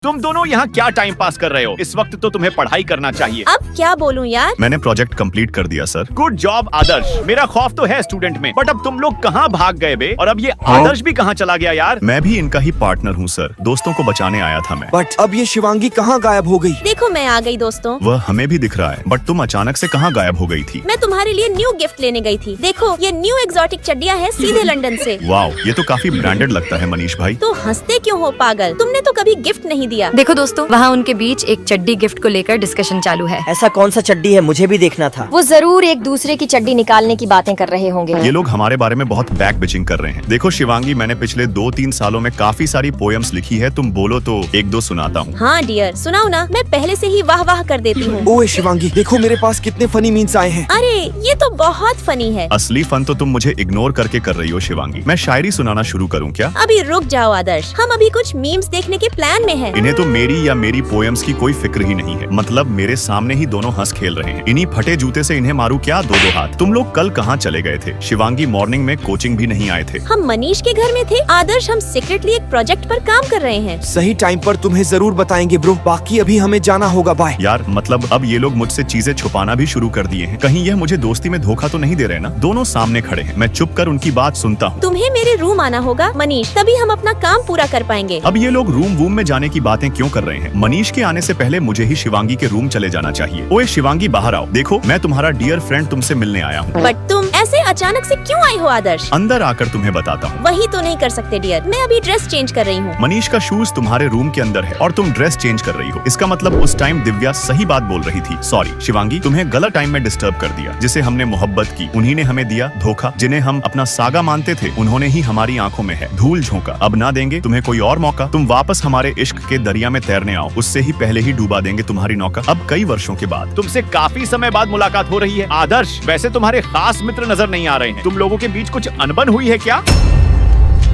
तुम दोनों यहाँ क्या टाइम पास कर रहे हो? इस वक्त तो तुम्हें पढ़ाई करना चाहिए। अब क्या बोलूं यार। मैंने प्रोजेक्ट कंप्लीट कर दिया सर। गुड जॉब आदर्श। मेरा खौफ तो है स्टूडेंट में, बट अब तुम लोग कहाँ भाग गए बे? और अब ये आदर्श भी कहाँ चला गया यार? मैं भी इनका ही पार्टनर हूँ सर, दोस्तों को बचाने आया था मैं। बट अब ये शिवांगी कहाँ गायब हो गई? देखो मैं आ गई दोस्तों। वह हमें भी दिख रहा है, बट तुम अचानक से कहाँ गायब हो गई थी? मैं तुम्हारे लिए न्यू गिफ्ट लेने गई थी। देखो ये न्यू एग्जॉटिक चड्डियाँ है सीधे लंदन से। वाओ, ये तो काफी ब्रांडेड लगता है मनीष भाई। तो हंसते क्यों हो पागल? तुमने तो कभी गिफ्ट नहीं दिया। देखो दोस्तों, वहाँ उनके बीच एक चड्डी गिफ्ट को लेकर डिस्कशन चालू है। ऐसा कौन सा चड्डी है, मुझे भी देखना था। वो जरूर एक दूसरे की चड्डी निकालने की बातें कर रहे होंगे। ये लोग हमारे बारे में बहुत बैक बिचिंग कर रहे हैं। देखो शिवांगी, मैंने पिछले 2-3 सालों में काफी सारी पोएम्स लिखी है, तुम बोलो तो 1-2 सुनाता हूँ। हाँ डियर, सुनाओ ना, मैं पहले से ही वाह वाह कर देती हूँ। ओए शिवांगी, देखो मेरे पास कितने फनी मीम्स आए हैं। अरे ये तो बहुत फनी है। असली फन तो तुम मुझे इग्नोर करके कर रही हो शिवांगी। मैं शायरी सुनाना शुरू करूँ क्या? अभी रुक जाओ आदर्श, हम अभी कुछ मीम्स देखने के प्लान में हैं। इन्हें तो मेरी या मेरी पोएम्स की कोई फिक्र ही नहीं है। मतलब मेरे सामने ही दोनों हंस खेल रहे हैं। इन्हीं फटे जूते से इन्हें मारू क्या 2-2 हाथ। तुम लोग कल कहाँ चले गए थे? शिवांगी मॉर्निंग में कोचिंग भी नहीं आए थे। हम मनीष के घर में थे। आदर्श, हम सीक्रेटली एक प्रोजेक्ट पर काम कर रहे हैं। सही टाइम पर तुम्हें जरूर बताएंगे ब्रो। बाकी अभी हमें जाना होगा, बाय। यार मतलब अब ये लोग मुझसे चीजें छुपाना भी शुरू कर दिए हैं। कहीं यह मुझे दोस्ती में धोखा तो नहीं दे रहे ना? दोनों सामने खड़े हैं, मैं चुप कर उनकी बात सुनता हूँ। तुम्हें मेरे रूम आना होगा मनीष, तभी हम अपना काम पूरा कर पाएंगे। अब ये लोग रूम वूम में जाने की बातें क्यों कर रहे हैं? मनीष के आने से पहले मुझे ही शिवांगी के रूम चले जाना चाहिए। ओए शिवांगी, बाहर आओ। देखो मैं तुम्हारा डियर फ्रेंड तुमसे मिलने आया हूँ। बट तुम ऐसे अचानक से क्यों आई हो आदर्श? अंदर आकर तुम्हें बताता हूँ। वही तो नहीं कर सकते डियर, मैं अभी ड्रेस चेंज कर रही हूँ। मनीष का शूज तुम्हारे रूम के अंदर है और तुम ड्रेस चेंज कर रही हो। इसका मतलब उस टाइम दिव्या सही बात बोल रही थी। सॉरी शिवांगी, तुम्हें गलत टाइम में डिस्टर्ब कर दिया। जिसे हमने मोहब्बत की उन्हीं ने हमें दिया धोखा। जिन्हें हम अपना सागा मानते थे उन्होंने ही हमारी आंखों में है धूल झोंका। अब ना देंगे तुम्हें कोई और मौका। तुम वापस हमारे इश्क के दरिया में तैरने आओ, उससे ही पहले ही डूबा देंगे तुम्हारी नौका। अब कई वर्षों के बाद तुमसे काफी समय बाद मुलाकात हो रही है। आदर्श, वैसे तुम्हारे खास मित्र नजर नहीं आ रहे हैं। तुम लोगों के बीच कुछ अनबन हुई है क्या?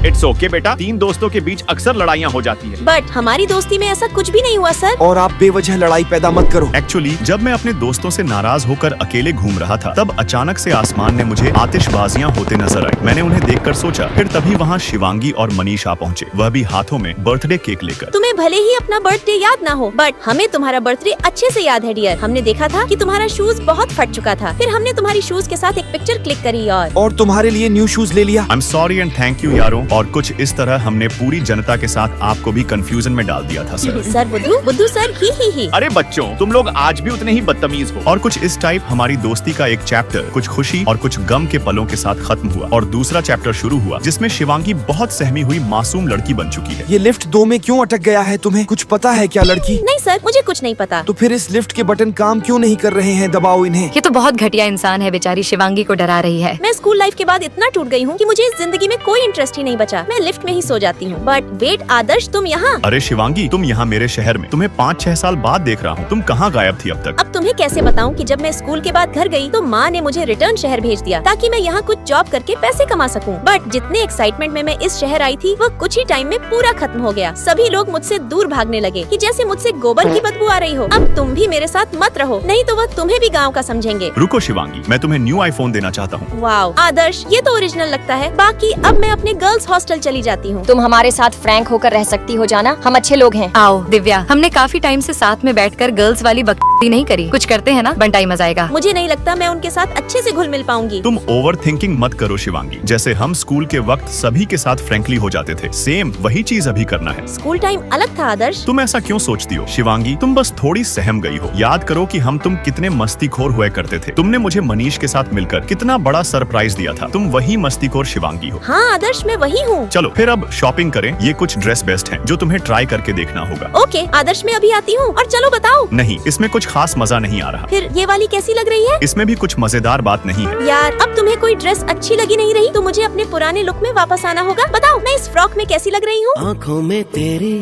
इट्स ओके बेटा, 3 दोस्तों के बीच अक्सर लड़ाइयाँ हो जाती है। बट हमारी दोस्ती में ऐसा कुछ भी नहीं हुआ सर। और आप बेवजह लड़ाई पैदा मत करो। एक्चुअली जब मैं अपने दोस्तों से नाराज होकर अकेले घूम रहा था, तब अचानक से आसमान में मुझे आतिशबाजियां होते नजर आई। मैंने उन्हें देखकर सोचा, फिर तभी वहाँ शिवांगी और मनीष आ पहुँचे, वह भी हाथों में बर्थडे केक लेकर। तुम्हें भले ही अपना बर्थडे याद ना हो, बट हमें तुम्हारा बर्थडे अच्छे से याद है डियर। हमने देखा था कि तुम्हारा शूज बहुत फट चुका था, फिर हमने तुम्हारी शूज के साथ एक पिक्चर क्लिक करी और तुम्हारे लिए न्यू शूज ले लिया। I am sorry and thank you यारों। और कुछ इस तरह हमने पूरी जनता के साथ आपको भी कंफ्यूजन में डाल दिया था सर। सर बुद्धू सर ही। अरे बच्चों, तुम लोग आज भी उतने ही बदतमीज हो। और कुछ इस टाइप हमारी दोस्ती का एक चैप्टर कुछ खुशी और कुछ गम के पलों के साथ खत्म हुआ और दूसरा चैप्टर शुरू हुआ, जिसमें शिवांगी बहुत सहमी हुई मासूम लड़की बन चुकी है। ये लिफ्ट 2 में क्यों अटक गया है? तुम्हें कुछ पता है क्या लड़की? नहीं सर, मुझे कुछ नहीं पता। तो फिर इस लिफ्ट के बटन काम क्यों नहीं कर रहे हैं? दबाओ इन्हें। ये तो बहुत घटिया इंसान है, बेचारी शिवांगी को डरा रही है। मैं स्कूल लाइफ के बाद इतना टूट गई हूँ कि मुझे इस जिंदगी में कोई इंटरेस्ट ही नहीं बचा। मैं लिफ्ट में ही सो जाती हूँ। बट वेट आदर्श, तुम यहाँ? अरे शिवांगी, तुम यहाँ मेरे शहर में। तुम्हें 5-6 साल बाद देख रहा हूँ। तुम कहाँ गायब थी अब तक? अब तुम्हें कैसे बताऊं कि जब मैं स्कूल के बाद घर गई तो माँ ने मुझे रिटर्न शहर भेज दिया ताकि मैं यहाँ कुछ जॉब करके पैसे कमा सकूं। बट जितने एक्साइटमेंट में मैं इस शहर आई थी वो कुछ ही टाइम में पूरा खत्म हो गया। सभी लोग मुझसे दूर भागने लगे कि जैसे मुझसे गोबर की बदबू आ रही हो। अब तुम भी मेरे साथ मत रहो, नहीं तो वह तुम्हें भी गाँव का समझेंगे। रुको शिवांगी, मैं तुम्हें न्यू आईफोन देना चाहता हूँ। वाओ आदर्श, ये तो ओरिजिनल लगता है। बाकी अब मैं अपने गर्ल्स हॉस्टल चली जाती हूँ। तुम हमारे साथ फ्रैंक होकर रह सकती हो जाना, हम अच्छे लोग हैं। आओ दिव्या, हमने काफी टाइम से साथ में बैठकर गर्ल्स वाली बकवास नहीं करी। कुछ करते हैं ना, बनटाई मजा आएगा। मुझे नहीं लगता मैं उनके साथ अच्छे से घुल मिल पाऊंगी। तुम ओवर थिंकिंग मत करो शिवांगी। जैसे हम स्कूल के वक्त सभी के साथ फ्रेंकली हो जाते थे, सेम वही चीज अभी करना है। स्कूल टाइम अलग था आदर्श। तुम ऐसा क्यों सोचती हो शिवांगी? तुम बस थोड़ी सहम गई हो। याद करो कि हम तुम कितने मस्तीखोर हुआ करते थे। तुमने मुझे मनीष के साथ मिलकर कितना बड़ा सरप्राइज दिया था। तुम वही मस्तीखोर शिवांगी हो। हाँ आदर्श, मैं वही हूँ। चलो फिर अब शॉपिंग करें। ये कुछ ड्रेस बेस्ट हैं जो तुम्हें ट्राई करके देखना होगा। ओके आदर्श, मैं अभी आती हूँ। और चलो बताओ। नहीं, इसमें कुछ खास मजा नहीं आ रहा। फिर ये वाली कैसी लग रही है? इसमें भी कुछ मजेदार बात नहीं है। यार अब तुम्हें कोई ड्रेस अच्छी लगी नहीं रही तो मुझे अपने पुराने लुक में वापस आना होगा। बताओ मैं इस फ्रॉक में कैसी लग रही हूँ? आँखों में तेरी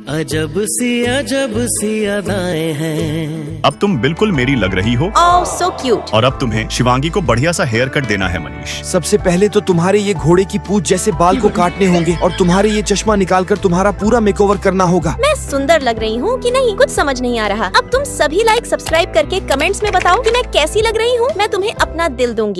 अजब सी अदाएं हैं। अब तुम बिल्कुल मेरी लग रही हो। ओह सो क्यूट। और अब तुम्हें शिवांगी को बढ़िया सा हेयर कट देना है मनीष। सबसे पहले तो तुम्हारे ये घोड़े की पूंछ जैसे बाल को काटने होंगे और तुम्हारे ये चश्मा निकालकर तुम्हारा पूरा मेकओवर करना होगा। मैं सुंदर लग रही हूँ कि नहीं, कुछ समझ नहीं आ रहा। अब तुम सभी लाइक सब्सक्राइब करके कमेंट्स में बताओ कि मैं कैसी लग रही हूँ। मैं तुम्हें अपना दिल दूंगी।